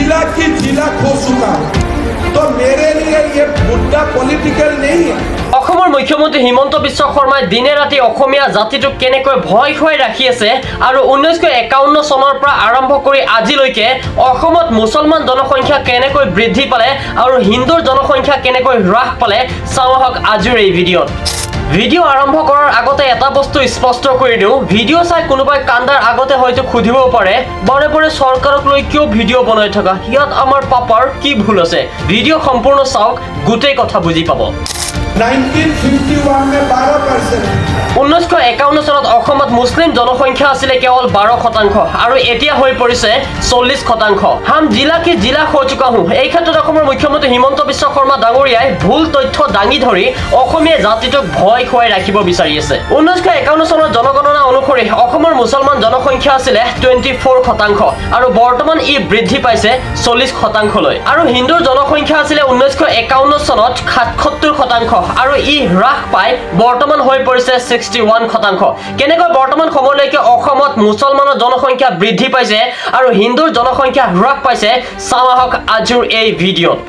जिला की जिला खो चुका हूं, तो मेरे लिए ये मुद्दा पॉलिटिकल नहीं है। অসমৰ মুখ্যমন্ত্ৰী হিমন্ত বিশ্ব শৰ্মাই দিনে ৰাতি অসমীয়া জাতিটোক কেনেকৈ ভয় খুৱাই ৰাখি আছে আৰু 1951 চনৰ পৰা আৰম্ভ কৰি আজিলৈকে অসমত মুছলমান জনসংখ্যা কেনেকৈ বৃদ্ধি পালে আৰু হিন্দুৰ জনসংখ্যা কেনেকৈ হ্ৰাস পালে চাওক আজিৰ এই ভিডিঅ'ত। ভিডিঅ' আৰম্ভ কৰাৰ আগতে এটা বস্তু স্পষ্ট কৰি দিওঁ, ভিডিঅ' চাই কোনোবাই কান্দাৰ আগতে হয়তো সুধিব পাৰে বাৰে বাৰে চৰকাৰক লৈ কিয় ভিডিঅ' বনাই থকা, ইয়াত আমাৰ পাপাৰ কি ভুল আছে। ভিডিঅ' সম্পূৰ্ণ চাওক, গোটেই কথা বুজি পাব। 1951 में 12%। 1951 চনত অসমত মুছলিম জনসংখ্যা আছিল কেৱল 12% আৰু এতিয়া হৈ পৰিছে 40%। হাম জিলা কি জিলা হৈ চুকা হুঁ। এই ক্ষেত্ৰত অসমৰ মুখ্যমন্ত্ৰী হিমন্ত বিশ্ব শৰ্মা ডাঙৰীয়াই ভুল তথ্য দাঙি ধৰি অসমীয়া জাতিটোক ভয় খুৱাই ৰাখিব বিচাৰি আছে। 1951 চনৰ জনগণনা অনুসৰি অসমৰ মুছলমান জনসংখ্যা আছিল 24% আৰু বৰ্তমান ই বৃদ্ধি পাইছে 40%লৈ। আৰু হিন্দুৰ জনসংখ্যা আছিল 1951 চনত 77% আৰু ই হ্ৰাস পাই বৰ্তমান হৈ পৰিছে 61%। কেনেকৈ বৰ্তমান সময়লৈকে অসমত মুছলমানৰ জনসংখ্যা বৃদ্ধি পাইছে আৰু হিন্দুৰ জনসংখ্যা হ্ৰাস পাইছে চাওক আজিৰ এই ভিডিঅ'ত।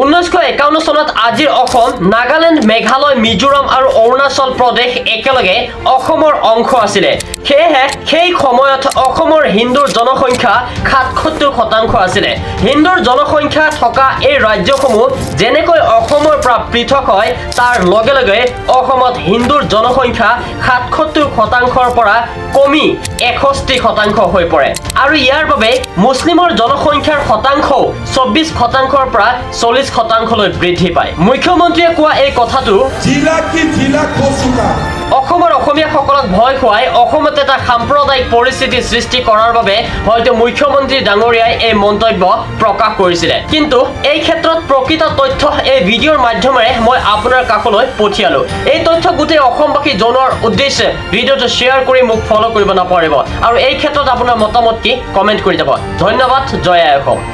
1951 চনত আজিৰ অসম, নাগালেণ্ড, মেঘালয়, মিজোৰাম আৰু অৰুণাচল প্ৰদেশ একেলগে অসমৰ অংশ আছিলে। সেয়েহে সেই সময়ত অসমৰ হিন্দুৰ জনসংখ্যা 77% আছিলে। হিন্দুৰ জনসংখ্যা থকা এই ৰাজ্যসমূহ যেনেকৈ অসমৰ পৰা পৃথক হয়, তাৰ লগে লগে অসমত হিন্দুৰ জনসংখ্যা 77%ৰ পৰা কমি 61% হৈ পৰে আৰু ইয়াৰ বাবে মুছলিমৰ জনসংখ্যাৰ শতাংশও 24%ৰ পৰা 40%লৈ বৃদ্ধি পায়। মুখ্যমন্ত্ৰীয়ে কোৱা এই কথাটো जिला की जिला खो चुका हूं। অসমৰ অসমীয়াসকলক ভয় খুৱাই অসমত এটা সাম্প্ৰদায়িক পৰিস্থিতি সৃষ্টি কৰাৰ বাবে হয়তো মুখ্যমন্ত্ৰী ডাঙৰীয়াই এই মন্তব্য প্ৰকাশ কৰিছিলে। কিন্তু এই ক্ষেত্ৰত প্ৰকৃত তথ্য এই ভিডিঅ'ৰ মাধ্যমেৰে মই আপোনাৰ কাষলৈ পঠিয়ালো। এই তথ্য গোটেই অসমবাসী জনোৱাৰ উদ্দেশ্যে ভিডিঅ'টো শ্বেয়াৰ কৰি মোক ফলো কৰিব নাপাহৰিব আৰু এই ক্ষেত্ৰত আপোনাৰ মতামত কি কমেণ্ট কৰি যাব। ধন্যবাদ। জয় আই অসম।